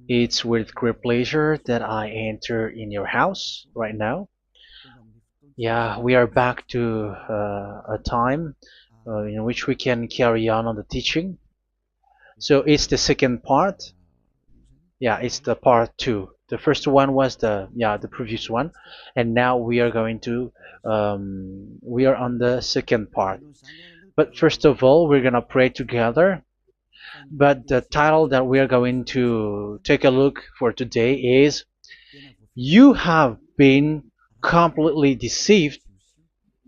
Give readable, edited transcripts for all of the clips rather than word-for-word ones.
It's with great pleasure that I enter in your house right now. Yeah, we are back to a time in which we can carry on the teaching. So it's the second part. Yeah, it's the part two. The first one was the previous one, and now we are going to we are on the second part. But first of all, we're gonna pray together. But the title that we are going to take a look for today is "You have been completely deceived,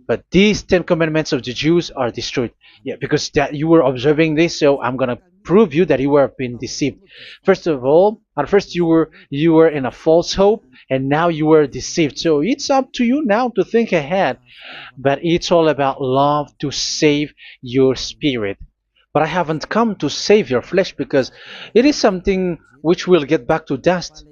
but these Ten Commandments of the Jews are destroyed." Yeah, because that you were observing this, so I'm gonna prove you that you were being deceived. First of all, at first you were in a false hope, and now you were deceived. So it's up to you now to think ahead. But it's all about love to save your spirit. But I haven't come to save your flesh because it is something which will get back to dust.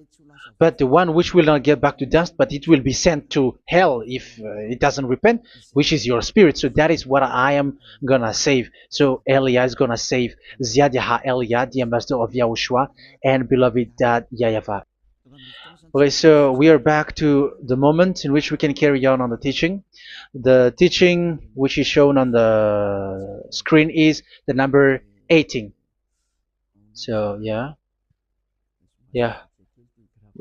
But the one which will not get back to dust, but it will be sent to hell if it doesn't repent, which is your spirit. So that is what I am gonna save. So Elia is gonna save Ziadiha Elia, the ambassador of Yahushua, and beloved dad YAHVAH. Okay, so we are back to the moment in which we can carry on the teaching. The teaching which is shown on the screen is the number 18. So yeah.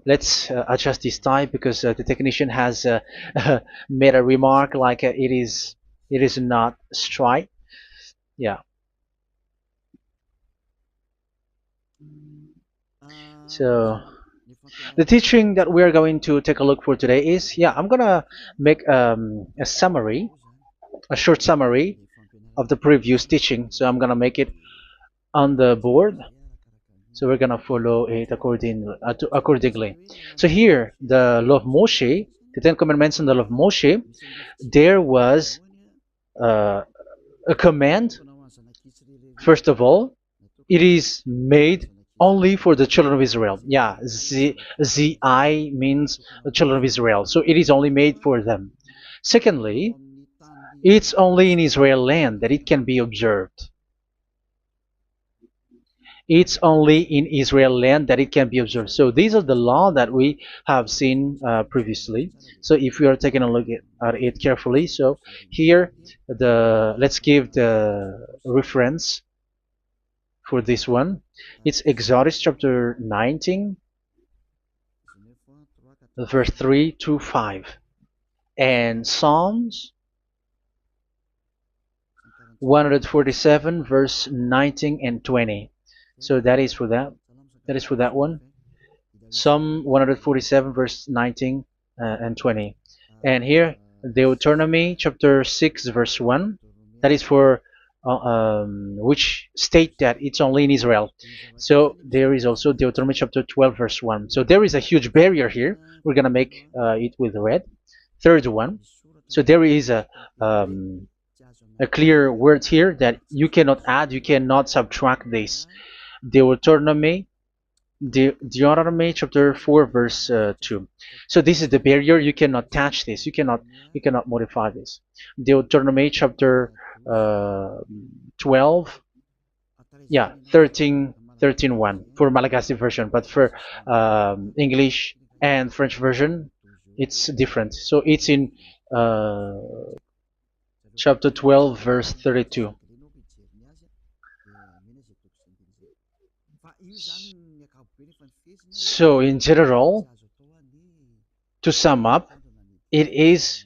Let's adjust this time because the technician has made a remark like it is not straight. Yeah. So the teaching that we are going to take a look for today is, I'm gonna make a summary, a short summary of the previous teaching. So I'm gonna make it on the board. So we're gonna follow it accordingly. So here, the law of Moshe, the Ten Commandments and the law of Moshe, there was uh, a command. First of all, it is made only for the children of Israel. Yeah, Z-I means the children of Israel. So it is only made for them. Secondly, it's only in Israel land that it can be observed. It's only in Israel land that it can be observed. So these are the law that we have seen previously. So if we are taking a look at it carefully, so here let's give the reference for this one. It's Exodus chapter 19, verse 3 to 5, and Psalms 147, verse 19 and 20. So that is for that. That is for that one. Psalm 147, verse 19 and 20. And here, Deuteronomy chapter 6, verse 1. That is for which state that it's only in Israel. So there is also Deuteronomy chapter 12, verse 1. So there is a huge barrier here. We're going to make it with red. Third one. So there is a clear word here that you cannot add, you cannot subtract this. Deuteronomy chapter 4, verse 2. So this is the barrier. You cannot touch this. You cannot modify this. Deuteronomy chapter 12, 13 1 for Malagasy version, but for English and French version, it's different. So it's in uh, chapter 12, verse 32. So in general, to sum up, it is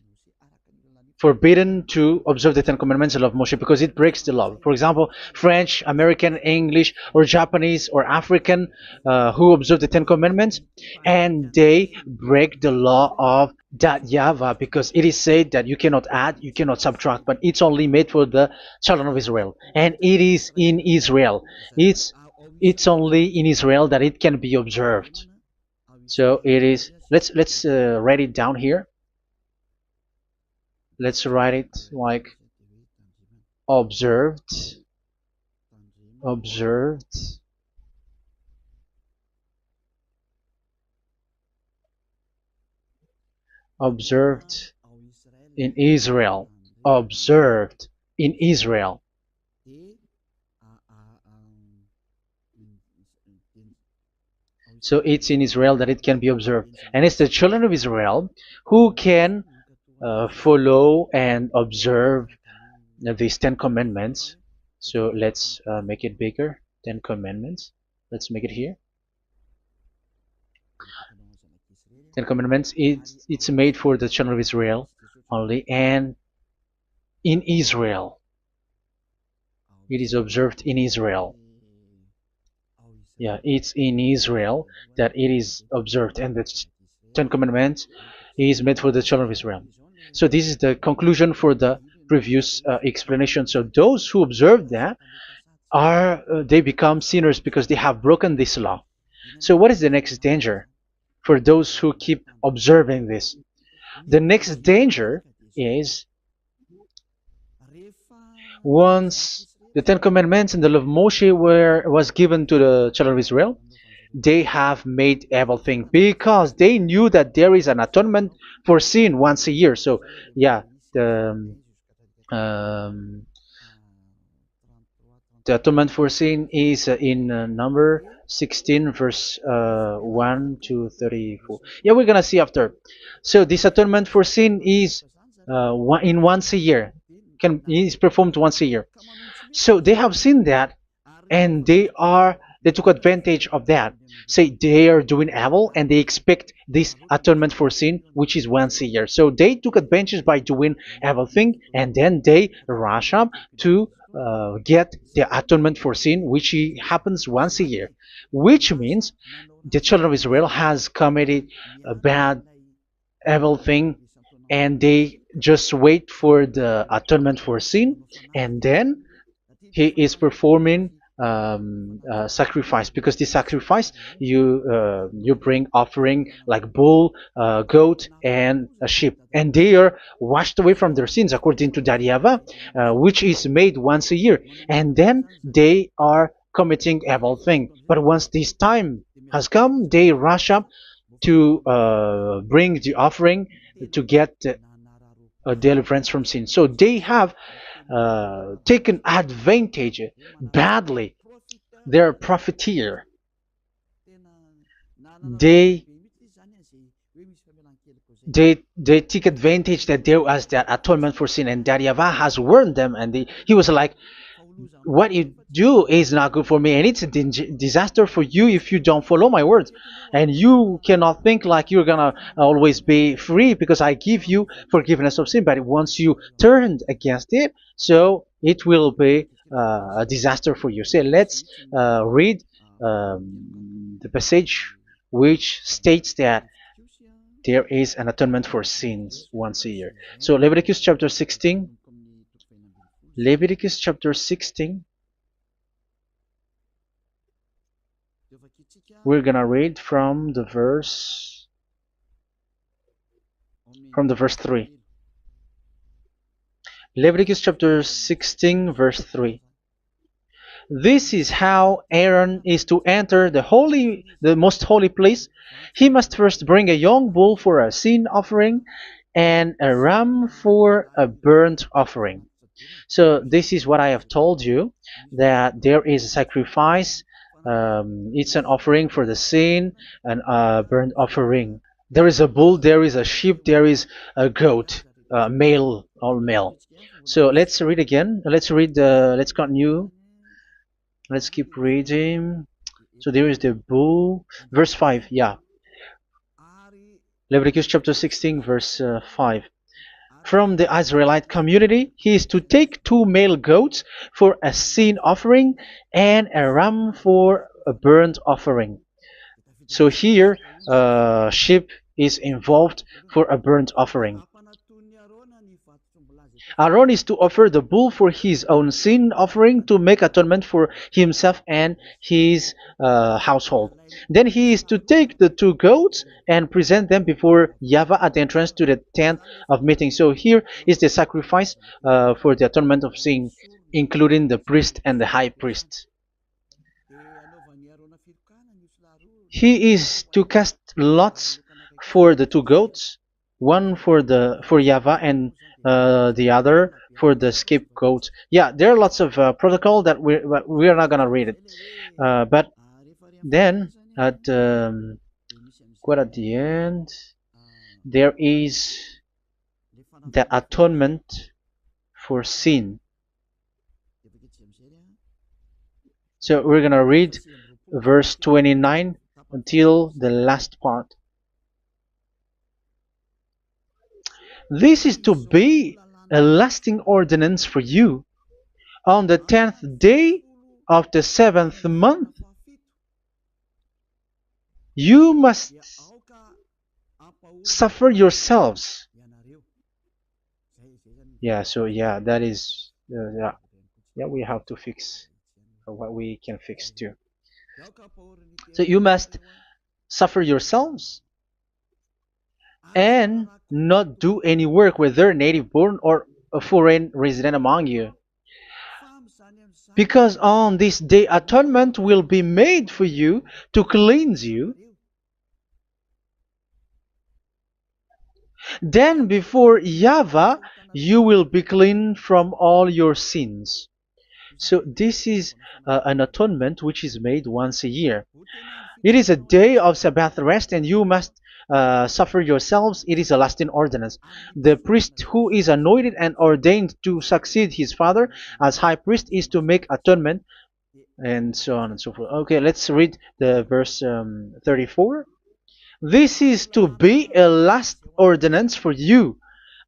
forbidden to observe the Ten Commandments and love Moshe because it breaks the law. For example, French, American, English, or Japanese or African who observe the Ten Commandments and they break the law of that YAHVAH because it is said that you cannot add, you cannot subtract, but it's only made for the children of Israel, and it is in Israel. It's only in Israel that it can be observed. So it is. Let's write it down here. Let's write it like observed, observed, observed in Israel, observed in Israel. So it's in Israel that it can be observed. And it's the children of Israel who can follow and observe these 10 commandments. So let's make it bigger. 10 commandments. Let's make it here. 10 commandments. It's made for the children of Israel only, and in Israel. It is observed in Israel. Yeah, it's in Israel that it is observed, and the 10 commandments is made for the children of Israel. So this is the conclusion for the previous explanation. So those who observe that are they become sinners because they have broken this law. So what is the next danger for those who keep observing this? The next danger is once the Ten Commandments and the law of Moshe was given to the children of Israel, they have made everything because they knew that there is an atonement for sin once a year. So yeah, um, the atonement for sin is in number 16 verse 1 to 34. Yeah, we're gonna see after. So this atonement for sin is once a year, is performed once a year. So they have seen that, and they took advantage of that. Say they are doing evil and they expect this atonement for sin, which is once a year. So they took advantage by doing everything, and then they rush up to get the atonement for sin, which happens once a year, which means the children of Israel has committed a bad, evil thing, and they just wait for the atonement for sin, and then he is performing sacrifice, because this sacrifice you bring offering like bull, goat, and a sheep, and they are washed away from their sins according to that YAHVAH, which is made once a year, and then they are committing evil thing. But once this time has come, they rush up to bring the offering to get deliverance from sin. So they have taken advantage badly. They're a profiteer. They they take advantage that there was that atonement for sin, and that YAHVAH has warned them, and he was like, what you do is not good for me, and it's a disaster for you if you don't follow my words. And you cannot think like you're gonna always be free because I give you forgiveness of sin, but once you turned against it, so it will be a disaster for you. So let's read the passage which states that there is an atonement for sins once a year. So Leviticus chapter 16. Leviticus chapter 16. We're gonna read from the verse 3. Leviticus chapter 16 verse 3. This is how Aaron is to enter the most holy place. He must first bring a young bull for a sin offering and a ram for a burnt offering. So this is what I have told you, that there is a sacrifice. It's an offering for the sin, and a burnt offering. There is a bull, there is a sheep, there is a goat, male, all male. So let's read again. Let's continue. Let's keep reading. So there is the bull, verse 5. Yeah, Leviticus chapter 16 verse 5. From the Israelite community, he is to take 2 male goats for a sin offering and a ram for a burnt offering. So here, sheep is involved for a burnt offering. Aaron is to offer the bull for his own sin offering to make atonement for himself and his household. Then he is to take the 2 goats and present them before YAHVAH at the entrance to the tent of meeting. So here is the sacrifice for the atonement of sin, including the priest and the high priest. He is to cast lots for the 2 goats, one for YAHVAH and the other for the scapegoat. Yeah, there are lots of protocol that we are not gonna read it. But then at quite at the end, there is the atonement for sin. So we're gonna read verse 29 until the last part. This is to be a lasting ordinance for you. On the 10th day of the 7th month, you must suffer yourselves. Yeah, so yeah, that is, yeah, we have to fix what we can fix too. So you must suffer yourselves and not do any work, whether native born or a foreign resident among you. Because on this day atonement will be made for you to cleanse you. Then before YAHVAH you will be clean from all your sins. So this is an atonement which is made once a year. It is a day of Sabbath rest, and you must suffer yourselves. It is a lasting ordinance. The priest who is anointed and ordained to succeed his father as high priest is to make atonement, and so on and so forth. Okay, let's read the verse 34. This is to be a last ordinance for you.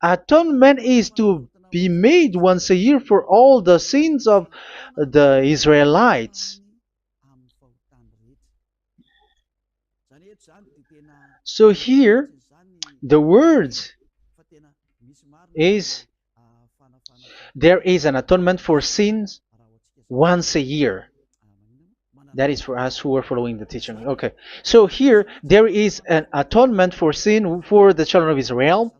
Atonement is to be made once a year for all the sins of the Israelites. So here, the words is there is an atonement for sins once a year. That is for us who are following the teaching. Okay, so here there is an atonement for sin for the children of Israel,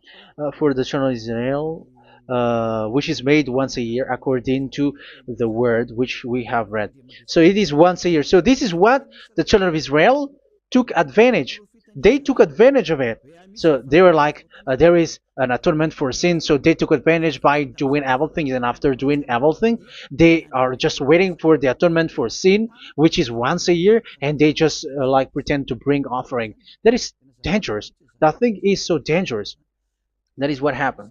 which is made once a year according to the word which we have read. So it is once a year. So this is what the children of Israel took advantage. They took advantage of it. So they were like, there is an atonement for sin, so they took advantage by doing evil things, and after doing evil things, they are just waiting for the atonement for sin, which is once a year, and they just like pretend to bring offering. That is dangerous. That thing is so dangerous. That is what happened.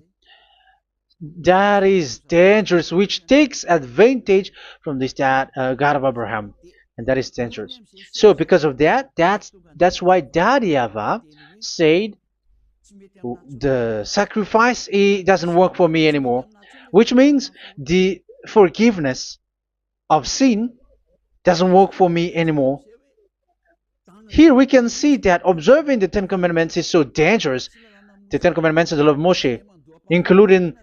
That is dangerous, which takes advantage from this God of Abraham, and that is dangerous. So because of that, that's why Daddy Ava said the sacrifice it doesn't work for me anymore, which means the forgiveness of sin doesn't work for me anymore. Here we can see that observing the Ten Commandments is so dangerous. The Ten Commandments of the law of Moshe, including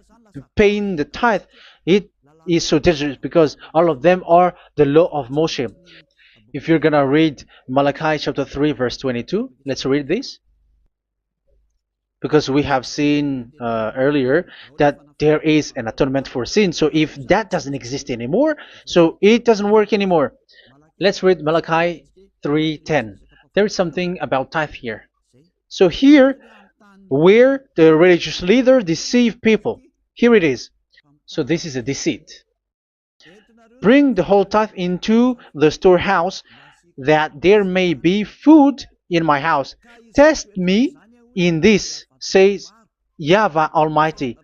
paying the tithe, it is so dangerous because all of them are the law of Moshe. If you're gonna read Malachi chapter 3 verse 22, let's read this. Because we have seen earlier that there is an atonement for sin. So if that doesn't exist anymore, so it doesn't work anymore. Let's read Malachi 3:10. There is something about tithe here. So here, where the religious leader deceive people, here it is. So this is a deceit. Bring the whole tithe into the storehouse, that there may be food in my house. Test me in this, says YAHVAH Almighty,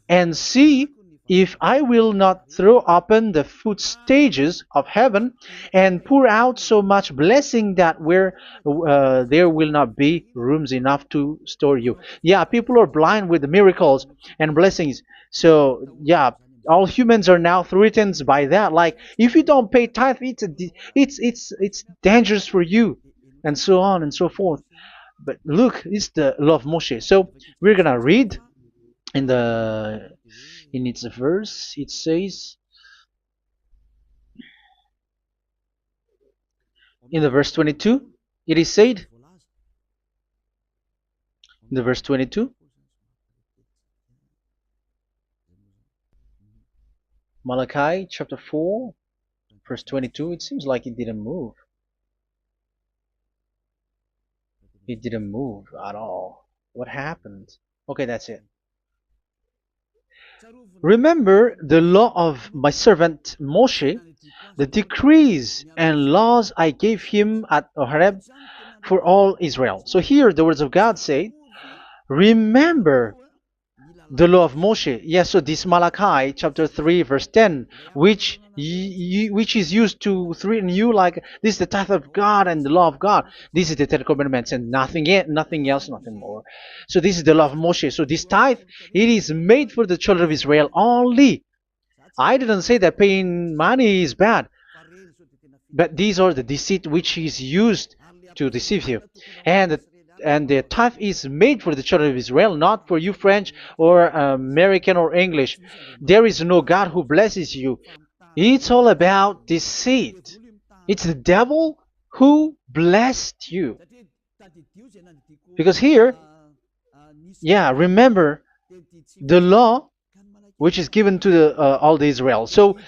and see if I will not throw open the food stages of heaven and pour out so much blessing that where there will not be rooms enough to store you. Yeah, people are blind with the miracles and blessings. So yeah, all humans are now threatened by that. Like if you don't pay tithe, it's dangerous for you, and so on and so forth. But look, it's the law of Moshe. So we're gonna read in its verse. It says in the verse 22. It is said in the verse 22. Malachi chapter 4 verse 22. It seems like it didn't move. It didn't move at all. What happened? Okay, that's it. Remember the law of my servant Moshe, the decrees and laws I gave him at Horeb for all Israel. So here the words of God say, remember the law of Moshe. Yes, so this Malachi chapter 3 verse 10, which is used to threaten you like this is the tithe of God and the law of God. This is the Ten Commandments and nothing else, nothing more. So this is the law of Moshe. So this tithe, it is made for the children of Israel only. I didn't say that paying money is bad, but these are the deceit which is used to deceive you. And the tithe is made for the children of Israel, not for you French or American or English. There is no God who blesses you. It's all about deceit. It's the devil who blessed you. Because here, yeah, remember the law which is given to all the Israel. So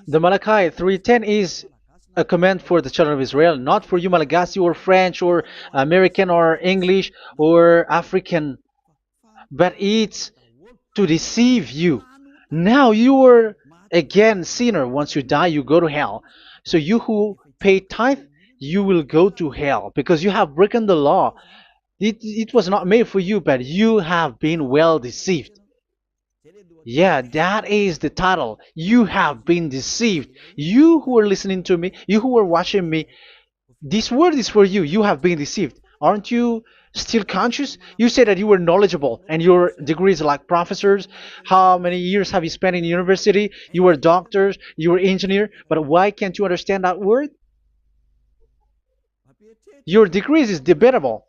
the Malachi 3:10 is a command for the children of Israel, not for you Malagasy or French or American or English or African, but it's to deceive you. Now you are again sinner. Once you die, you go to hell. So you who pay tithe, you will go to hell because you have broken the law. It was not made for you, but you have been well deceived. Yeah, that is the title. You have been deceived. You who are listening to me, you who are watching me, this word is for you. You have been deceived. Aren't you still conscious? You said that you were knowledgeable and your degrees are like professors. How many years have you spent in university? You were doctors, you were engineer, but why can't you understand that word? Your degrees is debatable.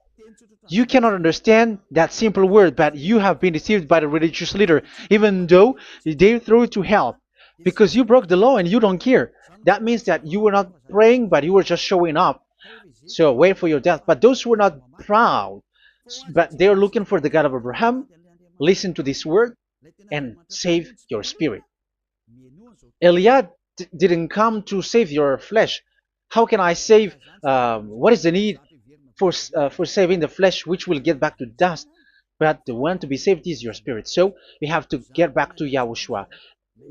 You cannot understand that simple word, but you have been deceived by the religious leader, even though they throw you to hell because you broke the law and you don't care. That means that you were not praying, but you were just showing up. So wait for your death. But those who are not proud, but they are looking for the God of Abraham, listen to this word and save your spirit. Eliah didn't come to save your flesh. How can I save? What is the need for saving the flesh, which will get back to dust? But the one to be saved is your spirit. So we have to get back to Yahushua.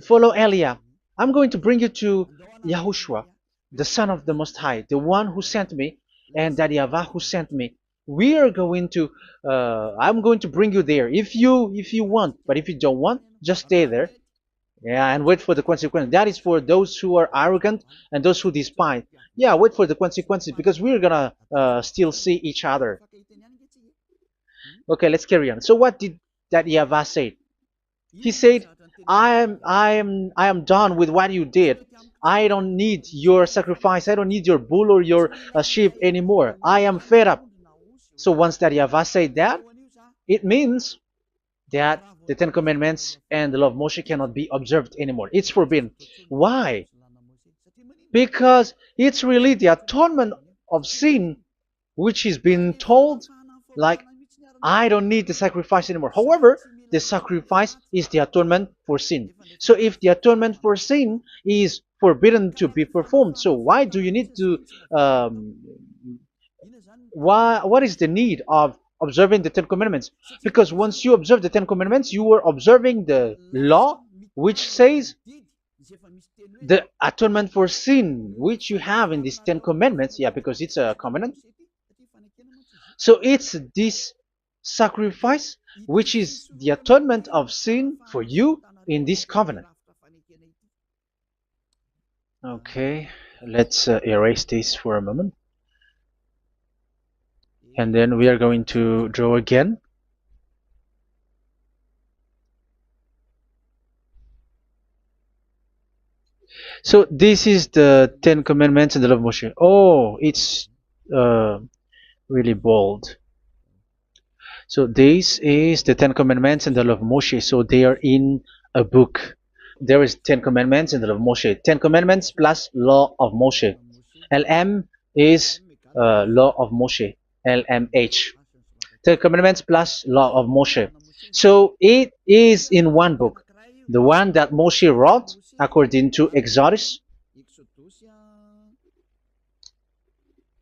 Follow Eliah. I'm going to bring you to Yahushua, the Son of the Most High, the one who sent me, and that YAHVAH who sent me. We are going to. I'm going to bring you there if you want, but if you don't want, just stay there. Yeah, and wait for the consequences. That is for those who are arrogant and those who despise. Yeah, wait for the consequences because we're gonna still see each other. Okay, let's carry on. So what did that YAHVAH say? He said, I am done with what you did. I don't need your sacrifice. I don't need your bull or your sheep anymore. I am fed up. So once that YAHVAH said that, it means that the Ten Commandments and the law of Moshe cannot be observed anymore. It's forbidden. Why? Because it's really the atonement of sin which is being told, like, I don't need the sacrifice anymore. However, the sacrifice is the atonement for sin. So if the atonement for sin is forbidden to be performed, so why do you need to what is the need of observing the Ten Commandments? Because once you observe the Ten Commandments, you are observing the law which says the atonement for sin which you have in these Ten Commandments. Yeah, because it's a covenant. So it's this sacrifice which is the atonement of sin for you in this covenant. Okay, let's erase this for a moment. And then we are going to draw again. So this is the Ten Commandments and the law of Moshe. Oh, it's really bold. So this is the Ten Commandments and the law of Moshe. So they are in a book. There is Ten Commandments and the law of Moshe. Ten Commandments plus law of Moshe. LM is law of Moshe. LMH. Ten Commandments plus law of Moshe. So it is in one book. The one that Moshe wrote according to Exodus.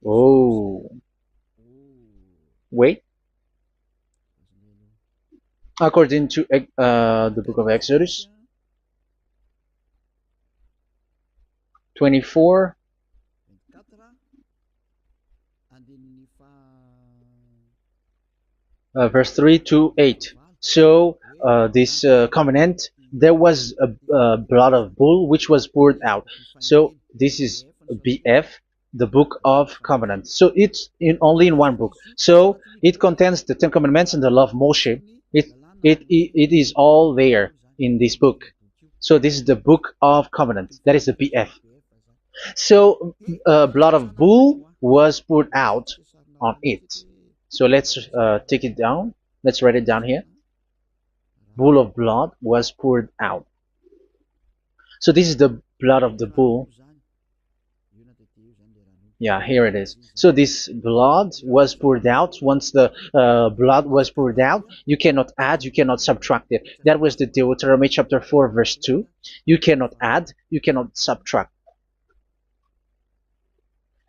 Oh. Wait. According to the book of Exodus 24, verse 3 to 8. So this covenant, there was a blood of bull which was poured out. So this is BF, the book of covenant. So it's only in one book. So it contains the Ten Commandments and the law of Moshe. It is all there in this book. So this is the book of covenant. That is the BF. So blood of bull was poured out on it. So let's take it down. Let's write it down here. Bull of blood was poured out. So this is the blood of the bull. Yeah, here it is. So this blood was poured out. Once the blood was poured out, you cannot add, you cannot subtract it. That was the Deuteronomy chapter 4, verse 2. You cannot add, you cannot subtract.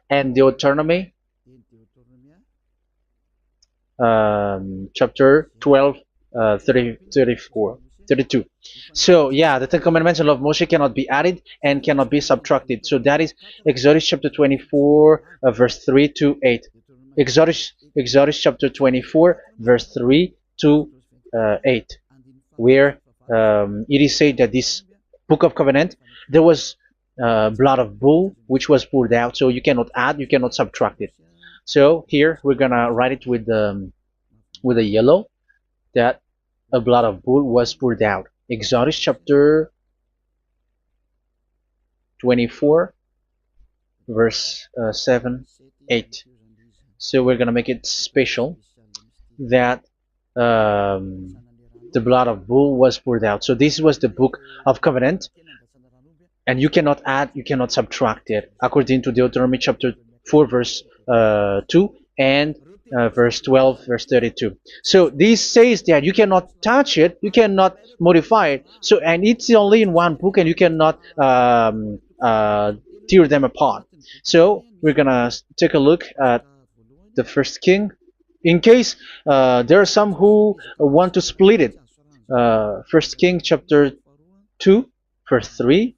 And Deuteronomy chapter 12, 32. So yeah, the Ten Commandments and law of Moshe cannot be added and cannot be subtracted. So that is Exodus chapter 24, verse 3 to 8. Exodus chapter 24, verse 3 to 8, where it is said that this book of covenant, there was blood of bull which was poured out. So you cannot add, you cannot subtract it. So here we're gonna write it with a yellow, that a blood of bull was poured out. Exodus chapter 24, verse 7, 8. So we're gonna make it special that the blood of bull was poured out. So this was the book of covenant, and you cannot add, you cannot subtract it, according to Deuteronomy chapter 4, verse 2 and verse 12, verse 32. So this says that you cannot touch it, you cannot modify it. So, and it's only in one book, and you cannot tear them apart. So we're gonna take a look at the first king, in case there are some who want to split it. First King chapter 2, verse 3.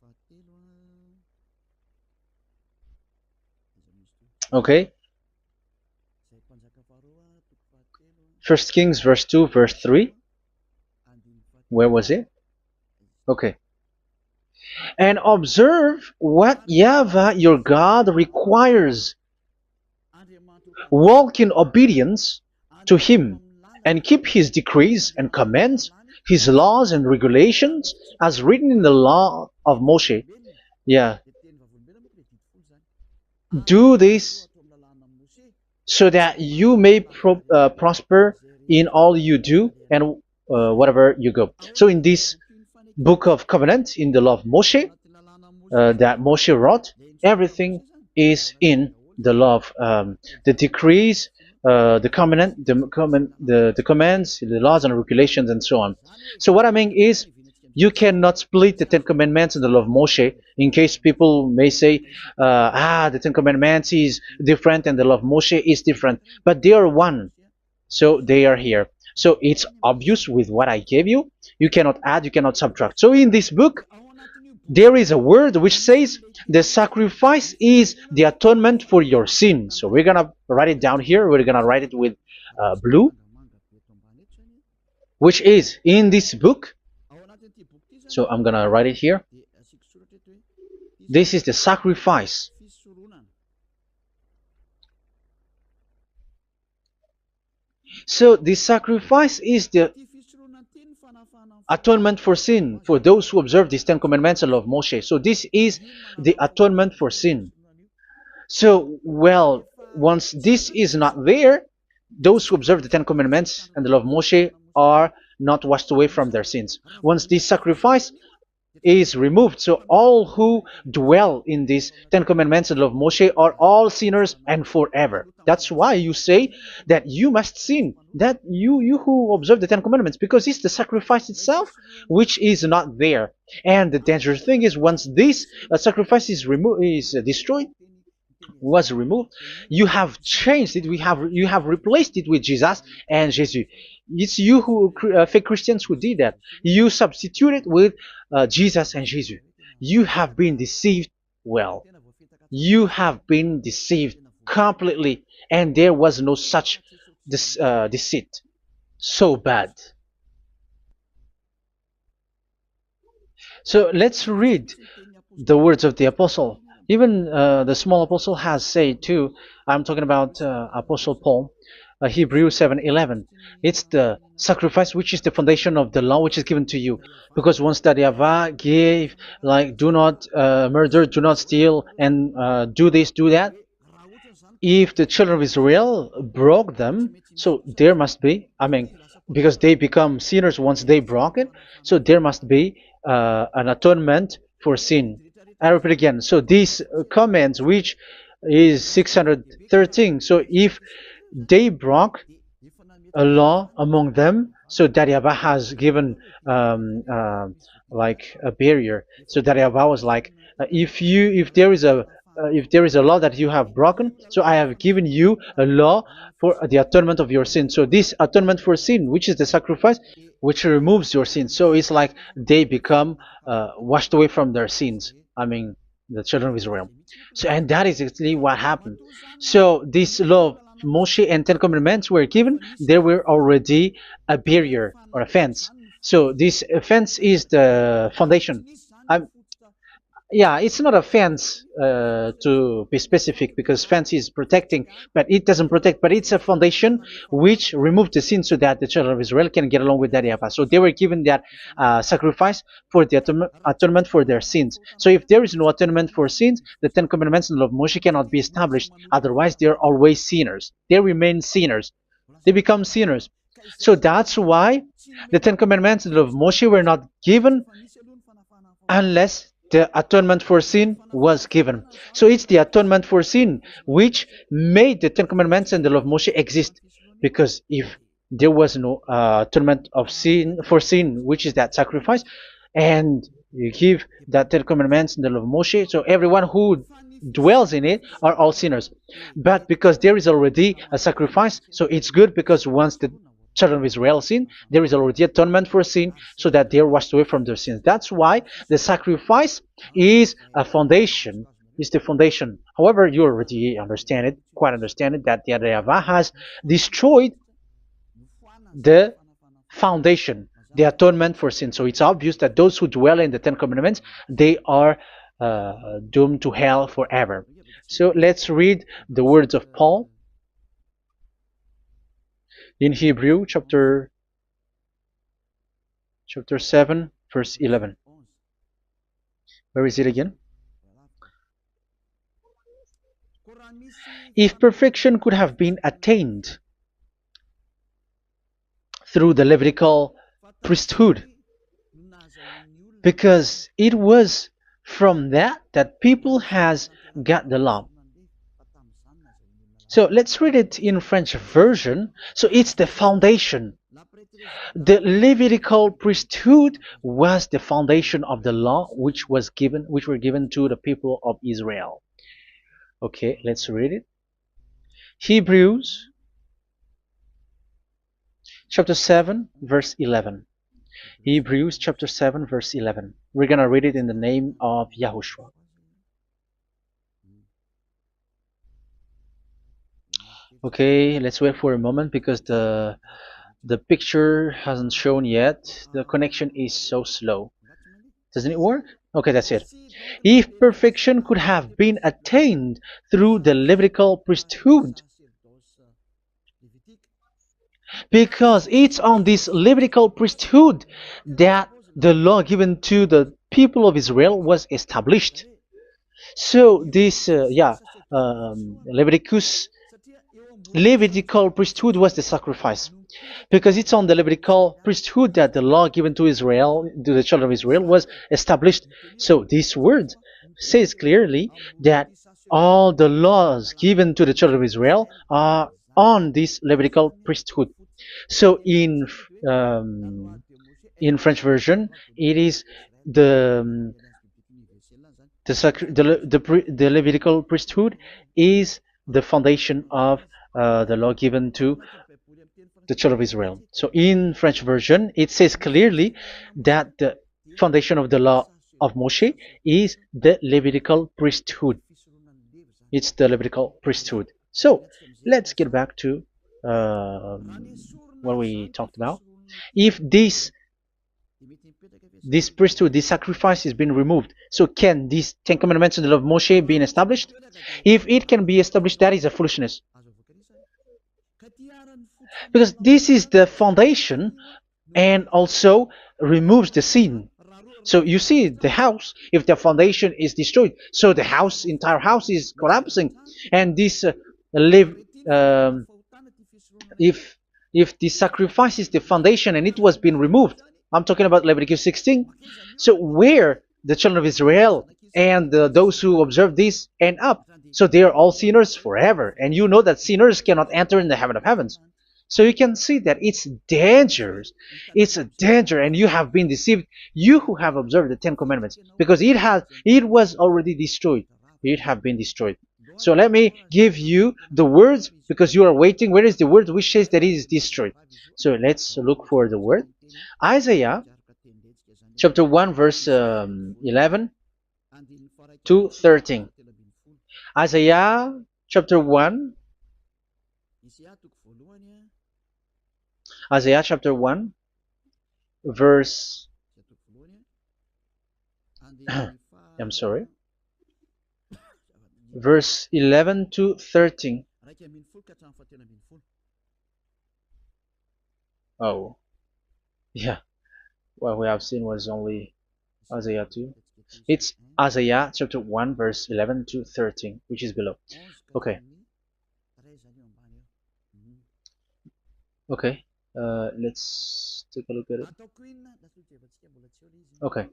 Okay. First Kings verse 2, verse 3. Where was it? Okay. And observe what YAHVAH your God requires. Walk in obedience to him, and keep his decrees and commands, his laws and regulations, as written in the law of Moshe. Yeah. Do this so that you may prosper in all you do and whatever you go. So in this book of covenant, in the law of Moshe, that Moshe wrote, everything is in the law of the decrees, the covenant, the commands, the laws and regulations, and so on. So what I mean is, you cannot split the Ten Commandments and the law of Moshe. In case people may say, the Ten Commandments is different and the law of Moshe is different, but they are one. So they are here. So it's obvious with what I gave you. You cannot add, you cannot subtract. So in this book, there is a word which says the sacrifice is the atonement for your sin. So we're gonna write it down here. We're gonna write it with blue, which is in this book. So I'm gonna write it here. This is the sacrifice. So the sacrifice is the atonement for sin for those who observe these Ten Commandments and law of Moshe. So this is the atonement for sin. So, well, once this is not there, those who observe the Ten Commandments and the law of Moshe are not washed away from their sins. Once this sacrifice is removed, so all who dwell in these Ten Commandments and law of Moshe are all sinners and forever. That's why you say that you must sin, that you who observe the Ten Commandments, because it's the sacrifice itself which is not there. And the dangerous thing is, once this sacrifice is destroyed, was removed, you have changed it. You have replaced it with Jesus and Jesus. It's you who fake Christians who did that. You substitute it with Jesus and Jesus. You have been deceived well. You have been deceived completely, and there was no such deceit. So bad. So let's read the words of the apostle. Even the small apostle has said too. I'm talking about Apostle Paul, Hebrews 7:11. It's the sacrifice which is the foundation of the law which is given to you. Because once that Yahweh gave, like, do not murder, do not steal, and do this, do that, if the children of Israel broke them, so there must be, I mean, because they become sinners once they broke it, so there must be an atonement for sin. I repeat again. So these comments, which is 613, so if they broke a law among them, so that Yahweh has given like a barrier. So that Yahweh was like, if there is a law that you have broken, so I have given you a law for the atonement of your sin. So this atonement for sin, which is the sacrifice, which removes your sins. So it's like they become washed away from their sins. I mean, the children of Israel. So, and that is exactly what happened. So this law of Moshe and Ten Commandments were given. There were already a barrier or a fence. So this fence is the foundation. I'm, yeah, it's not a fence to be specific, because fence is protecting, but it doesn't protect. But it's a foundation which removed the sin so that the children of Israel can get along with that Yahweh. So they were given that sacrifice for the atonement for their sins. So if there is no atonement for sins, the Ten Commandments and the law of Moshe cannot be established. Otherwise, they're always sinners. They remain sinners. They become sinners. So that's why the Ten Commandments and the law of Moshe were not given unless the atonement for sin was given. So it's the atonement for sin which made the Ten Commandments and the law of Moshe exist. Because if there was no atonement of sin for sin, which is that sacrifice, and you give that Ten Commandments and the law of Moshe, so everyone who dwells in it are all sinners. But because there is already a sacrifice, so it's good, because once the children of Israel sin, there is already atonement for sin, so that they are washed away from their sins. That's why the sacrifice is a foundation, is the foundation. However, you already understand it, quite understand it, that the Yahweh has destroyed the foundation, the atonement for sin. So it's obvious that those who dwell in the Ten Commandments, they are doomed to hell forever. So let's read the words of Paul in Hebrew chapter 7 verse 11. Where is it again? If perfection could have been attained through the Levitical priesthood, because it was from that people has got the law. So let's read it in French version. So it's the foundation. The Levitical priesthood was the foundation of the law which were given to the people of Israel. Okay, let's read it. Hebrews chapter 7 verse 11. Hebrews chapter 7 verse 11. We're gonna read it in the name of YAHOSHUAH. Okay, let's wait for a moment, because the picture hasn't shown yet. The connection is so slow. Doesn't it work? Okay, that's it. If perfection could have been attained through the Levitical priesthood, because it's on this Levitical priesthood that the law given to the people of Israel was established. So this, Levitical priesthood was the sacrifice, because it's on the Levitical priesthood that the law given to Israel, to the children of Israel, was established. So this word says clearly that all the laws given to the children of Israel are on this Levitical priesthood. So in French version, it is the Levitical priesthood is the foundation of the law given to the children of Israel. So in French version, it says clearly that the foundation of the law of Moshe is the Levitical priesthood. It's the Levitical priesthood. So let's get back to what we talked about. If this priesthood, this sacrifice is being removed, so can these Ten Commandments of the law of Moshe be established? If it can be established, that is a foolishness. Because this is the foundation and also removes the sin. So you see the house, if the foundation is destroyed, so the house, entire house is collapsing. And this live, um, if the sacrifice is the foundation and it was being removed, I'm talking about Leviticus 16. So where the children of Israel and those who observe this end up, so they are all sinners forever. And you know that sinners cannot enter in the heaven of heavens. So you can see that it's dangerous. It's a danger, and you have been deceived. You who have observed the Ten Commandments, because it was already destroyed. It have been destroyed. So let me give you the words, because you are waiting. Where is the word which says that it is destroyed? So let's look for the word. Isaiah chapter 1 verse 11 to 13. Isaiah chapter 1. Isaiah chapter 1 verse I'm sorry, verse 11 to 13. Oh, yeah, what we have seen was only Isaiah 2. It's Isaiah chapter 1 verse 11 to 13, which is below. Okay. Okay. Let's take a look at it. Okay.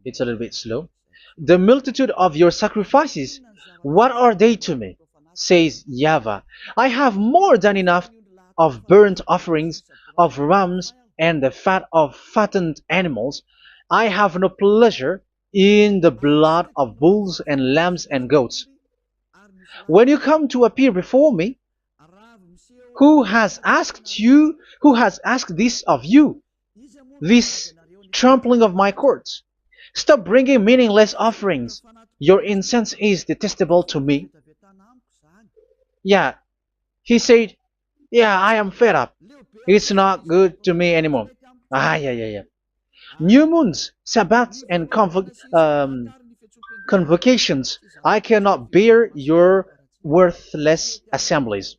It's a little bit slow. The multitude of your sacrifices, what are they to me? Says YAHVAH. I have more than enough of burnt offerings, of rams, and the fat of fattened animals. I have no pleasure in the blood of bulls and lambs and goats. When you come to appear before me, who has asked this of you, this trampling of my courts? Stop bringing meaningless offerings. Your incense is detestable to me. Yeah, he said, yeah, I am fed up. It's not good to me anymore. Yeah. New moons, Sabbaths, and convocations. I cannot bear your worthless assemblies.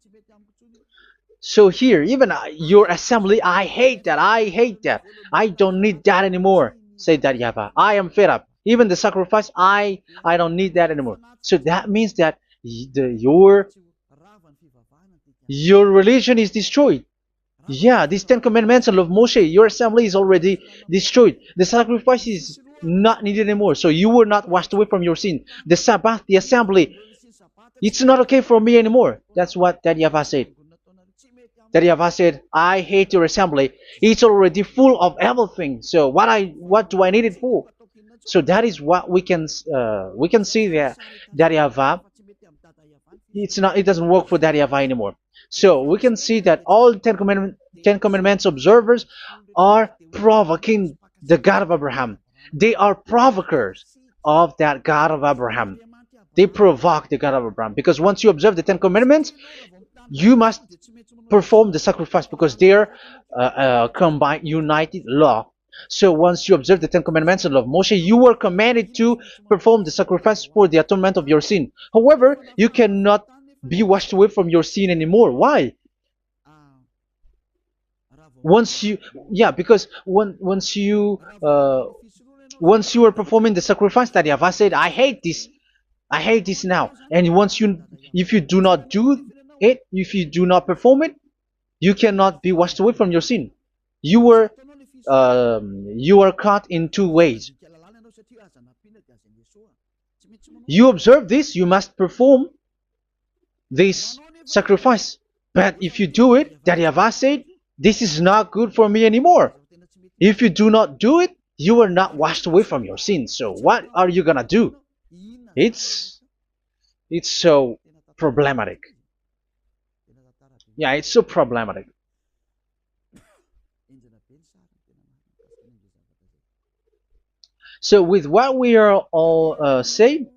So here, even your assembly, I hate that. I hate that. I don't need that anymore. Say that, YAHVAH. I am fed up. Even the sacrifice, I don't need that anymore. So that means that your religion is destroyed. Yeah, these Ten Commandments of Moshe, your assembly is already destroyed. The sacrifice is not needed anymore. So you were not washed away from your sin. The Sabbath, the assembly, it's not okay for me anymore. That's what that YAHVAH said. That YAHVAH said, I hate your assembly. It's already full of everything. So what do I need it for? So that is what we can see there. That YAHVAH, it doesn't work for that YAHVAH anymore. So we can see that all Ten Commandments observers are provoking the God of Abraham. They are provokers of that God of Abraham. They provoke the God of Abraham, because once you observe the Ten Commandments, you must perform the sacrifice, because they are combined, united law. So once you observe the Ten Commandments and love Moshe, you were commanded to perform the sacrifice for the atonement of your sin. However, you cannot be washed away from your sin anymore. Why? Because once you are performing the sacrifice, that YAHVAH said, I hate this now. And if you do not do it, if you do not perform it, you cannot be washed away from your sin. You are caught in two ways. You observe this, you must perform this sacrifice. But if you do it, that YAHVAH said, this is not good for me anymore. If you do not do it, you are not washed away from your sins. So what are you gonna do? It's so problematic. Yeah, it's so problematic. So with what we are all saying,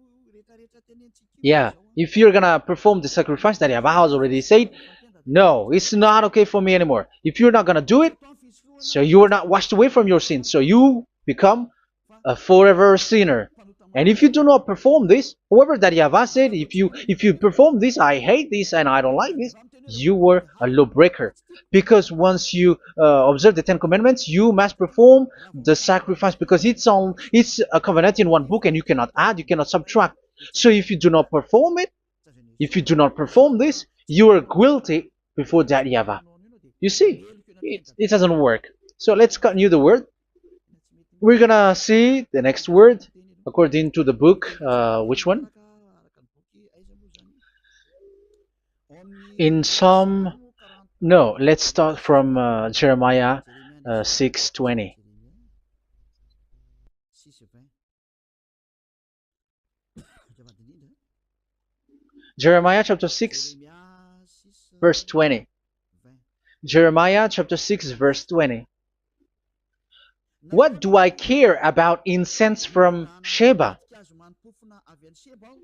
yeah, if you're gonna perform the sacrifice that Yahweh has already said, no, it's not okay for me anymore. If you're not gonna do it, so you are not washed away from your sins, so you become a forever sinner. And if you do not perform this, whoever that Yahweh said, if you perform this, I hate this and I don't like this, you were a lawbreaker. Because once you observe the Ten Commandments, you must perform the sacrifice because it's a covenant in one book and you cannot add, you cannot subtract. So if you do not perform it, if you do not perform this, you are guilty before that Yahweh. You see, it doesn't work. So let's continue the word. We're gonna see the next word according to the book. Which one? In Psalm. No, let's start from Jeremiah 6:20. Jeremiah chapter 6, verse 20. Jeremiah chapter 6, verse 20. What do I care about incense from Sheba,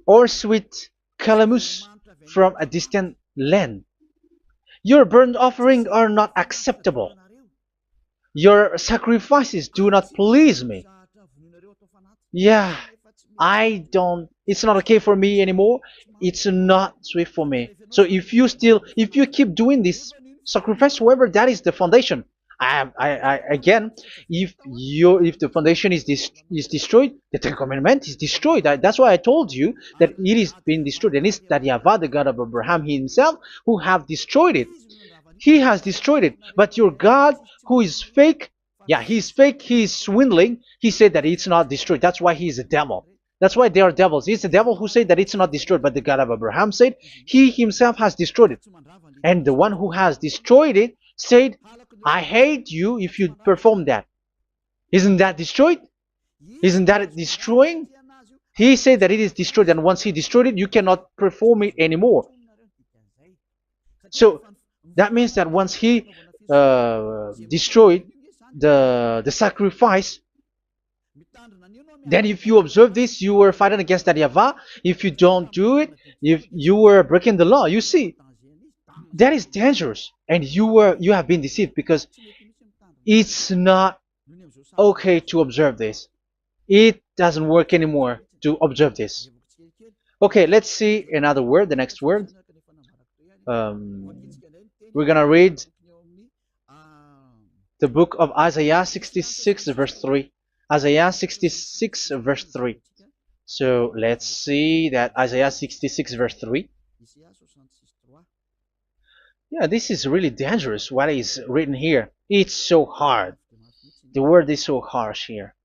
or sweet calamus from a distant land? Your burnt offerings are not acceptable. Your sacrifices do not please me. Yeah, it's not okay for me anymore. It's not sweet for me. So if you keep doing this sacrifice, however, that is the foundation. Again, if the foundation is destroyed, the Ten Commandment is destroyed. That's why I told you that it is being destroyed, and it's that Yahweh, the God of Abraham himself, who have destroyed it. He has destroyed it. But your God, who is fake, yeah, he's fake, he's swindling. He said that it's not destroyed. That's why he is a devil. That's why they are devils. It's the devil who said that it's not destroyed, but the God of Abraham said he himself has destroyed it. And the one who has destroyed it said, I hate you if you perform that. Isn't that destroyed? Isn't that destroying? He said that it is destroyed, and once he destroyed it, you cannot perform it anymore. So that means that once he destroyed the sacrifice, then if you observe this, you were fighting against that Yahweh. If you don't do it, if you were breaking the law, you see, that is dangerous, and you have been deceived because it's not okay to observe this. It doesn't work anymore to observe this. Okay, let's see another word, the next word. We're gonna read the book of Isaiah 66 verse 3. Isaiah 66 verse 3. So let's see that Isaiah 66 verse 3. Yeah, this is really dangerous what is written here. It's so hard. The word is so harsh here.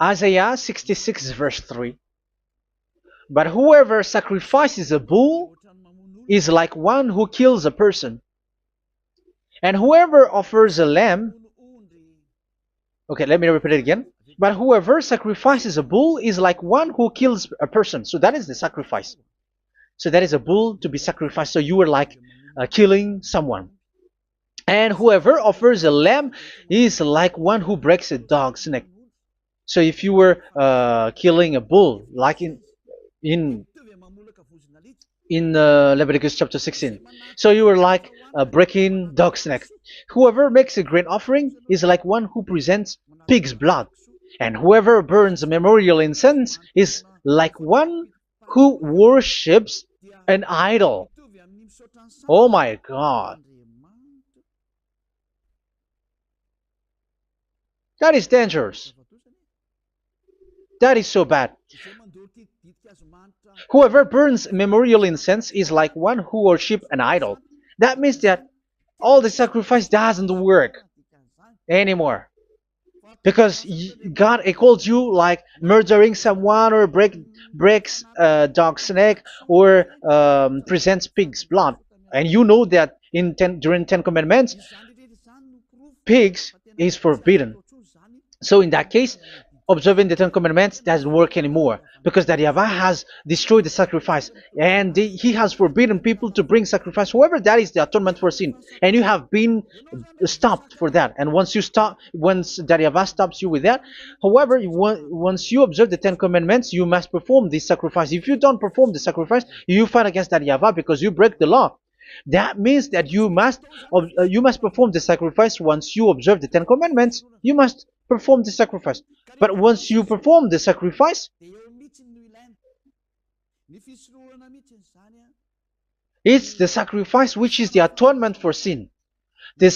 Isaiah 66 verse 3. But whoever sacrifices a bull is like one who kills a person. And whoever offers a lamb... Okay, let me repeat it again. But whoever sacrifices a bull is like one who kills a person. So that is the sacrifice. So that is a bull to be sacrificed. So you were like killing someone. And whoever offers a lamb is like one who breaks a dog's neck. So if you were killing a bull, like in Leviticus chapter 16, so you were like breaking dog's neck. Whoever makes a grain offering is like one who presents pig's blood. And whoever burns a memorial incense is like one who worships an idol. Oh my God. That is dangerous. That is so bad. Whoever burns memorial incense is like one who worships an idol. That means that all the sacrifice doesn't work anymore. Because God equals you like murdering someone or breaks a dog's neck or presents pig's blood. And you know that during 10 Commandments, pigs is forbidden. So in that case, observing the Ten Commandments doesn't work anymore because that Yahweh has destroyed the sacrifice and he has forbidden people to bring sacrifice. However, that is the atonement for sin, and you have been stopped for that. And once you stop, once that Yahweh stops you with that, however, once you observe the Ten Commandments, you must perform this sacrifice. If you don't perform the sacrifice, you fight against that Yahweh because you break the law. That means that you must perform the sacrifice. Once you observe the Ten Commandments, you must perform the sacrifice. But once you perform the sacrifice, it's the sacrifice which is the atonement for sin. The